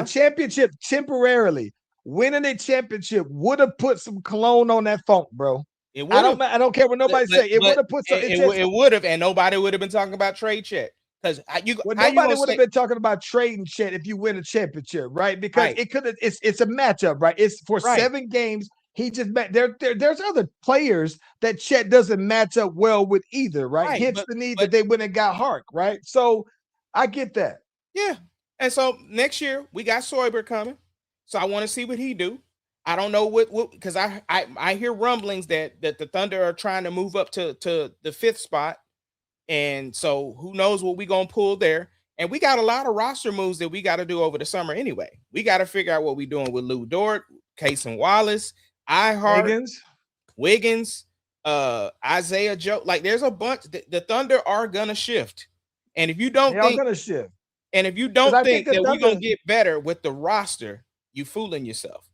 championship temporarily winning a championship would have put some cologne on that funk, bro. I don't care what nobody say. It would have put some. It would have, and nobody would have been talking about trade Chet. Because nobody would have been talking about trading Chet if you win a championship, right? Because it could have. It's a matchup, right? It's for 7 games. He just met there's other players that Chet doesn't match up well with either, right? Hence the need that they went and got Hark, right? So I get that. Yeah, and so next year we got Soyber coming, so I want to see what he do. I don't know what because I hear rumblings that the Thunder are trying to move up to the 5th spot. And so who knows what we're going to pull there. And we got a lot of roster moves that we got to do over the summer anyway. We got to figure out what we're doing with Lou Dort, Casey Wallace, Wiggins, Isaiah Joe. Like there's a bunch. The Thunder are going to shift. And if you don't think going to shift. And if you don't think that we're going to get better with the roster, you fooling yourself.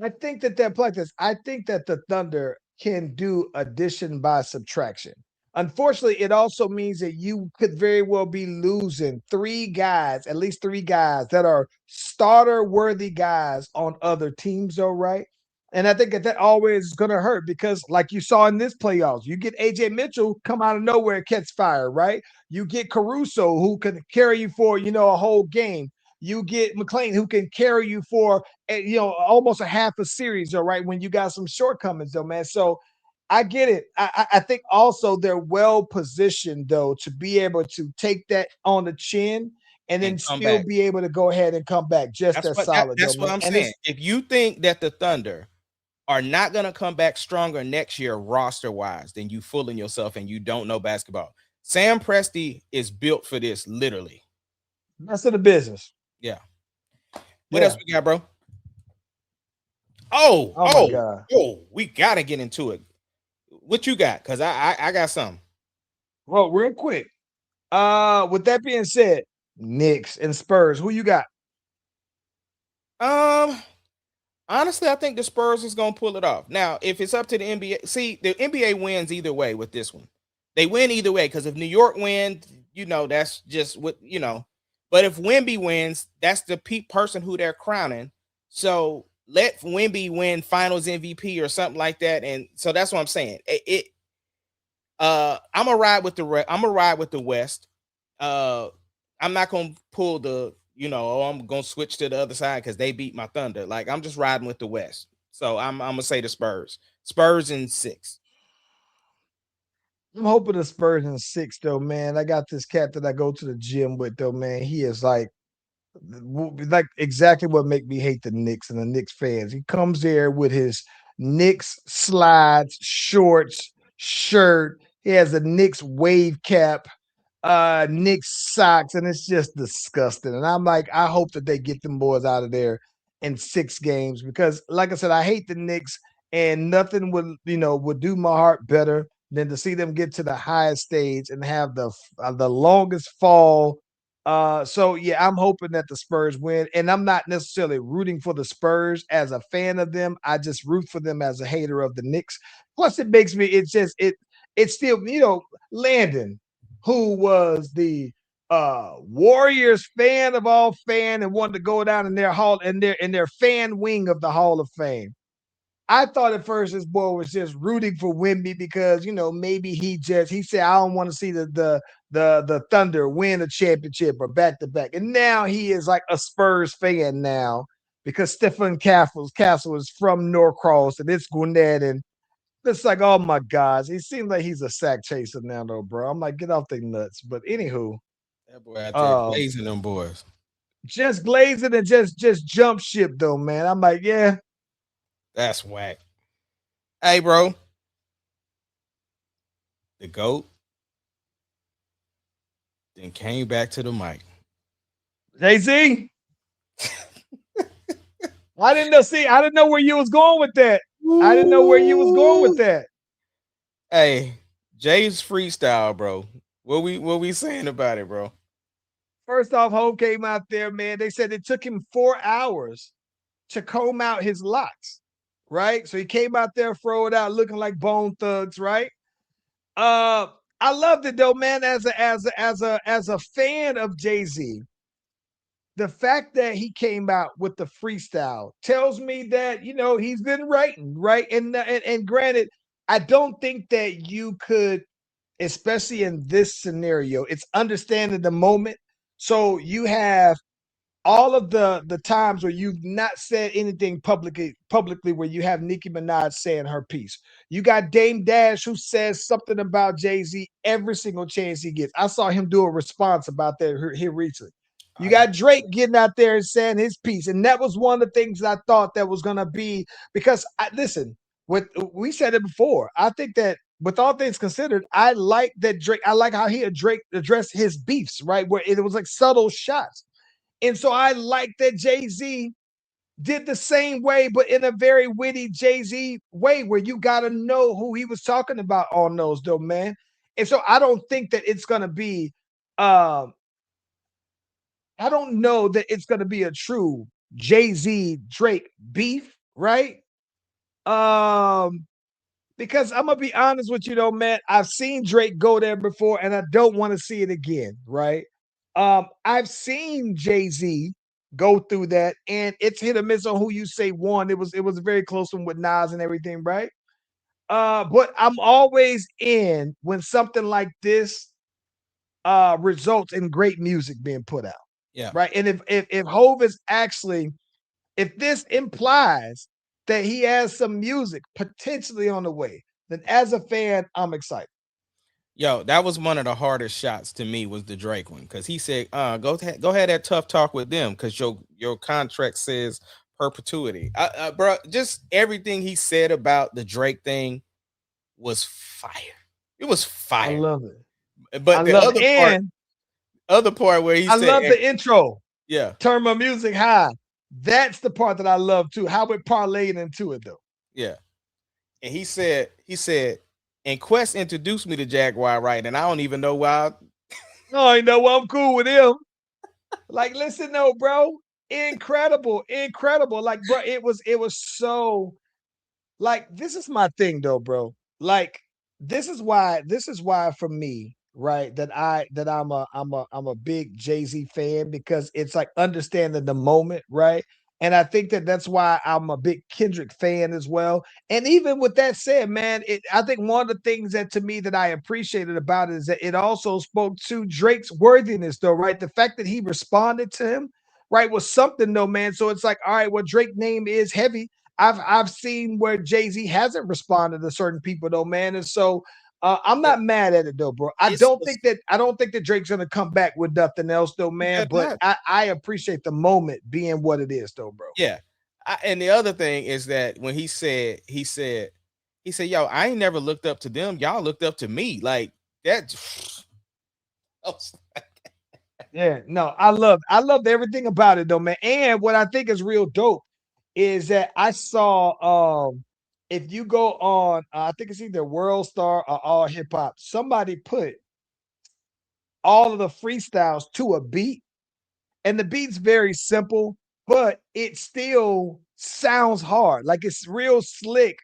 I think that the Thunder can do addition by subtraction. Unfortunately, it also means that you could very well be losing at least three guys that are starter-worthy guys on other teams, though, right? And I think that always is going to hurt because, like you saw in this playoffs, you get A.J. Mitchell come out of nowhere and catch fire, right? You get Caruso, who can carry you for, a whole game. You get McClain, who can carry you for, almost a half a series, all right, when you got some shortcomings, though, man. So I get it. I think also they're well positioned though to be able to take that on the chin and And then come still back. be able to go ahead and come back just as solid though, That's what man. I'm And saying. it's If you think that the Thunder are not going to come back stronger next year roster wise, then you fooling yourself and you don't know basketball. Sam Presti is built for this, literally. rest of the business. Yeah. What else Yeah. we got, bro? Oh, Oh my oh, God. oh, we gotta get into it. What you got? Because I got something. Well, real quick. With that being said, Knicks and Spurs, who you got? Um, honestly, I think the Spurs is gonna pull it off. Now, if it's up to the NBA, see, the NBA wins either way with this one. They win either way because if New York wins, that's just what But if Wemby wins, that's the peak person who they're crowning. So let Wemby win Finals MVP or something like that. And so that's what I'm saying. I'm gonna ride with the West. I'm not gonna pull I'm gonna switch to the other side because they beat my Thunder. Like I'm just riding with the West. So I'm gonna say the Spurs. Spurs in 6. I'm hoping the Spurs in 6 though, man. I got this cat that I go to the gym with though, man. He is like exactly what make me hate the Knicks and the Knicks fans. He comes there with his Knicks slides, shorts, shirt. He has a Knicks wave cap, Knicks socks, and it's just disgusting. And I'm like, I hope that they get them boys out of there in 6 games because, like I said, I hate the Knicks, and nothing would do my heart better than to see them get to the highest stage and have the longest fall. So yeah, I'm hoping that the Spurs win, and I'm not necessarily rooting for the Spurs as a fan of them. I just root for them as a hater of the Knicks. Plus, it makes me it's still Landon, who was the Warriors fan of all fan and wanted to go down in their fan wing of the Hall of Fame. I thought at first this boy was just rooting for Wemby because maybe he said I don't want to see the Thunder win a championship or back to back, and now he is like a Spurs fan now because Stephen Castle is from Norcross and it's Gwinnett, and it's like, oh my gosh, he seems like he's a sack chaser now though, bro. I'm like, get off the nuts. But anywho, That boy out there um, glazing them boys. just glazing and just jump ship though, man. I'm like, yeah. That's whack. Hey, bro. The GOAT then came back to the mic. Jay-Z. I didn't know. See, I didn't know where you was going with that. I didn't know where you was going with that. Hey, Jay's freestyle, bro. What we saying about it, bro? First off, Hov came out there, man. They said it took him 4 hours to comb out his locks, right? So he came out there, throw it out, looking like Bone Thugs, right? I loved it though, man. As a fan of Jay-Z, the fact that he came out with the freestyle tells me that he's been writing, right? And granted, I don't think that you could, especially in this scenario, it's understanding the moment. So you have all of the times where you've not said anything publicly where you have Nicki Minaj saying her piece. You got Dame Dash who says something about Jay-Z every single chance he gets. I saw him do a response about that here recently. You got Drake getting out there and saying his piece. And that was one of the things that I thought that was going to be, because listen, we said it before. I think that with all things considered, I like how Drake addressed his beefs, right? Where it was like subtle shots. And so I like that Jay-Z did the same way, but in a very witty Jay-Z way where you got to know who he was talking about on those, though, man. And so I don't think that it's going to be, I don't know that it's going to be a true Jay-Z Drake beef, right? Um, because I'm gonna be honest with you though, man. I've seen Drake go there before, and I don't want to see it again, right? I've seen Jay-Z go through that, and it's hit or miss on who you say won. It was a very close one with Nas and everything, right? But I'm always in when something like this results in great music being put out. Yeah. Right. And if Hov is actually, if this implies that he has some music potentially on the way, then as a fan, I'm excited. Yo, that was one of the hardest shots to me was the Drake one because he said, go ahead that tough talk with them because your contract says perpetuity." Bro, just everything he said about the Drake thing was fire. It was I fire. love it. But I the love it. And other part where he I said, love the intro. yeah, Turn my music high. That's the part that I love too. How it parlayed into it though. yeah. And he said, and Quest introduced me to Jaguar, right? And I don't even know why. Oh, you know what? I'm cool with him. Like, listen, though, bro. Incredible. Like, bro, it was so like this is my thing though, bro. Like, this is why for me, right, that I'm a big Jay-Z fan because it's like understanding the moment, right? And I think that that's why I'm a big Kendrick fan as well. And even with that said, man, I think one of the things that to me that I appreciated about it is that it also spoke to Drake's worthiness, though, right? The fact that he responded to him, right, was something, though, man. So it's like, all right, well, Drake name is heavy. I've seen where Jay-Z hasn't responded to certain people, though, man. And so I'm not mad at it though, bro. I don't think that Drake's gonna come back with nothing else, though, man. But I appreciate the moment being what it is, though, bro. Yeah. And the other thing is that when he said, yo, I ain't never looked up to them. Y'all looked up to me. Like that. Yeah, no, I loved everything about it, though, man. And what I think is real dope is that I saw if you go on I think it's either World Star or All Hip Hop, somebody put all of the freestyles to a beat, and the beat's very simple, but it still sounds hard. Like it's real slick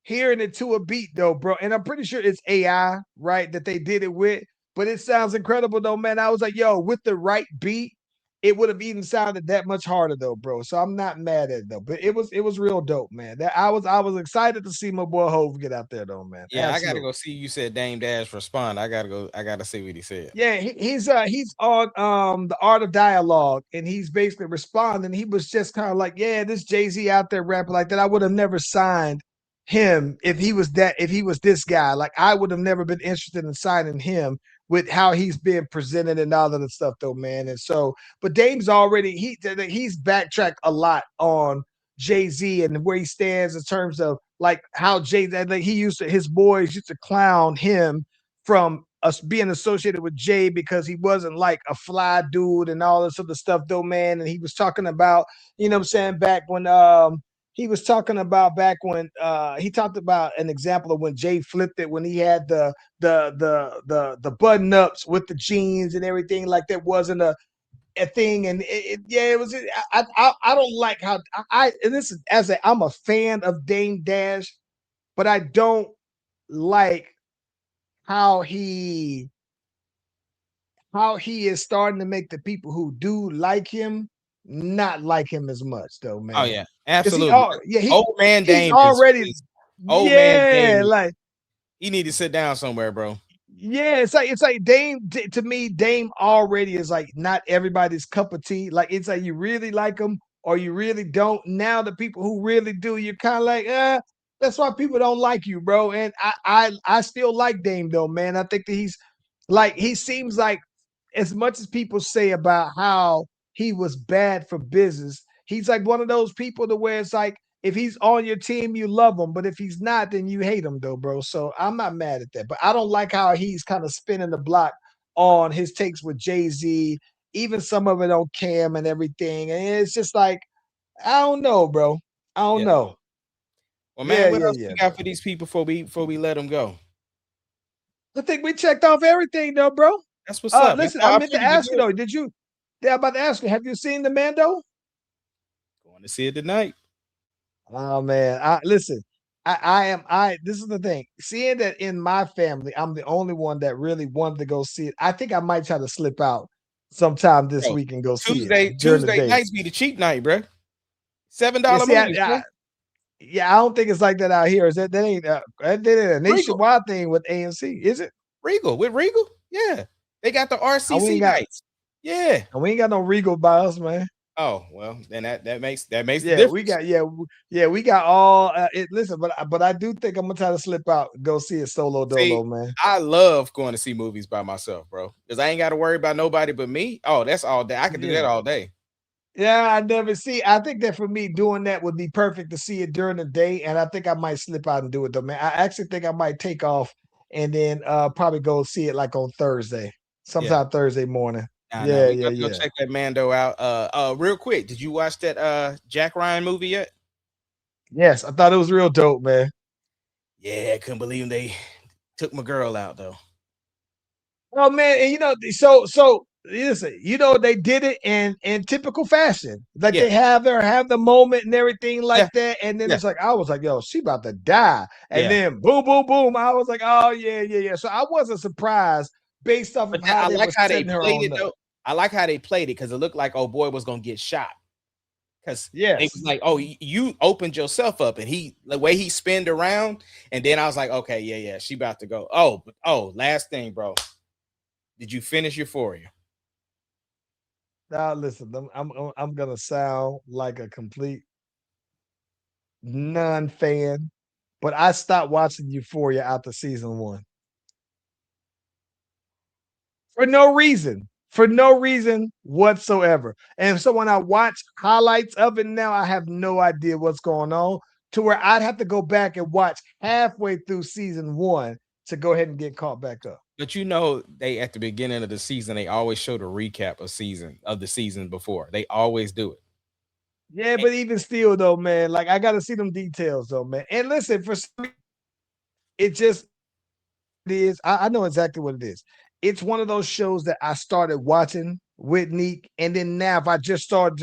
hearing it to a beat, though, bro. And I'm pretty sure it's AI, right, that they did it with, but it sounds incredible, though, man. I was like, yo, with the right beat, it would have even sounded that much harder, though, bro. So I'm not mad at it, though. But it was real dope, man. That I was excited to see my boy Hov get out there, though, man. Yeah, Absolutely. I gotta go see. You said Dame Dash respond. I gotta see what he said. Yeah, he's on the Art of Dialogue, and he's basically responding. He was just kind of like, yeah, this Jay-Z out there rapping like that. I would have never signed him if he was this guy. Like I would have never been interested in signing him with how he's being presented and all of the stuff, though, man. And so, but Dame's already he's backtracked a lot on Jay-Z and where he stands in terms of like how like his boys used to clown him from us being associated with Jay because he wasn't like a fly dude and all this other stuff, though, man. And he was talking about, you know what I'm saying, back when he was talking about back when he talked about an example of when Jay flipped it when he had the button ups with the jeans and everything, like that wasn't a thing. And it was. I don't like how and this is I'm a fan of Dame Dash, but I don't like how he is starting to make the people who do like him not like him as much, though, man. Oh yeah, absolutely. Old man Dame already old man Dame. Like he need to sit down somewhere, bro. Yeah, it's like Dame to me. Dame already is like not everybody's cup of tea. Like it's like you really like him or you really don't. Now the people who really do, you're kind of like, that's why people don't like you, bro. And I still like Dame, though, man. I think that he seems like, as much as people say about how he was bad for business, he's like one of those people to where it's like if he's on your team, you love him, but if he's not, then you hate him, though, bro. So I'm not mad at that, but I don't like how he's kind of spinning the block on his takes with Jay-Z, even some of it on Cam and everything. And it's just like, I don't know, bro. I don't know. Well, man, what else we got for these people before we let them go? I think we checked off everything, though, bro. That's what's up. Listen, I meant to ask you, though, I'm about to ask you, have you seen the Mando? Going to see it tonight. Oh, man. Listen, this is the thing. Seeing that in my family, I'm the only one that really wanted to go see it. I think I might try to slip out sometime this week and go see it. Tuesday nights be the cheap night, bro. $7 movies, I don't think it's like that out here. Is that ain't a nationwide thing with AMC? Is it Regal? Yeah, they got the RCC nights. Yeah, and we ain't got no Regal by us, man. Oh well, then that makes the Yeah, difference. we got all it. Listen, but I do think I'm gonna try to slip out, go see it solo See, dolo, man. I love going to see movies by myself, bro, because I ain't got to worry about nobody but me. Oh, that's all day. I can do that Yeah. all day. Yeah, I never see. I think that for me, doing that would be perfect to see it during the day, and I think I might slip out and do it though, man. I actually think I might take off and then probably go see it like on Thursday, Yeah. sometime Thursday morning. Nah, Yeah, we yeah, got to go yeah. check that Mando out. Real quick, did you watch that Jack Ryan movie yet? Yes, I thought it was real dope, man. Yeah, I couldn't believe they took my girl out though. Oh man, and so listen, they did it in typical fashion. Like Yeah, they have the moment and everything like yeah, that. And then yeah, it's like I was like, yo, she about to die. And yeah. then boom, boom, boom. I was like, oh yeah, yeah, yeah. So I wasn't surprised based off But of how I they like were how they setting her played on it up. though. I like how they played it because it looked like oh boy was gonna get shot. Because it Yes. was like, oh, you opened yourself up, and the way he spinned around, and then I was like, okay, yeah, she about to go. Oh, last thing, bro. Did you finish Euphoria? Now listen, I'm gonna sound like a complete non-fan, but I stopped watching Euphoria after season 1. For no reason whatsoever. And so when I watch highlights of it now, I have no idea what's going on to where I'd have to go back and watch halfway through season 1 to go ahead and get caught back up. But they at the beginning of the season, they always show the recap of the season before. They always do it. Yeah, but even still though, man, like I got to see them details though, man. And listen, for some, it just it is. I know exactly what it is. It's one of those shows that I started watching with Neek, and then now if I just started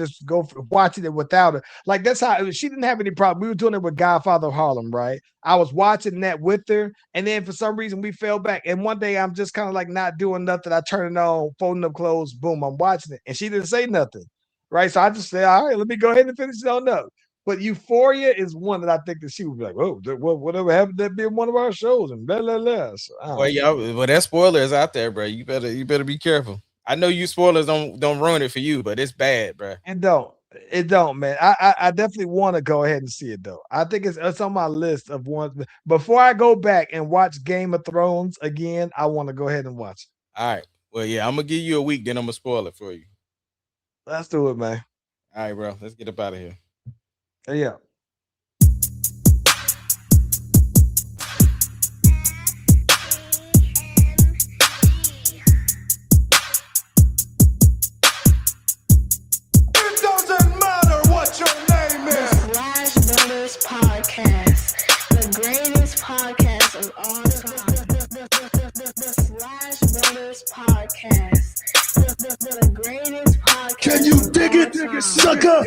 watching it without her, like that's how she didn't have any problem. We were doing it with Godfather of Harlem, right? I was watching that with her, and then for some reason we fell back. And one day I'm just kind of like not doing nothing. I turn it on, folding up clothes, boom, I'm watching it, and she didn't say nothing, right? So I just said, all right, let me go ahead and finish it on up. But Euphoria is one that I think that she would be like, oh, whatever happened to that being one of our shows and blah blah blah. So, Well, yeah, well, that spoiler is out there, bro. You better be careful. I know you spoilers don't ruin it for you, but it's bad, bro. It don't, man. I definitely want to go ahead and see it though. I think it's on my list of ones. Before I go back and watch Game of Thrones again, I want to go ahead and watch it. All right. Well, yeah, I'm gonna give you a week, then I'm gonna spoil it for you. Let's do it, man. All right, bro. Let's get up out of here. Yeah. It doesn't matter what your name The is. Slash Brothers Podcast, the greatest podcast of all time. The Slash Brothers Podcast, the greatest podcast. Can you of dig all it, time. sucker?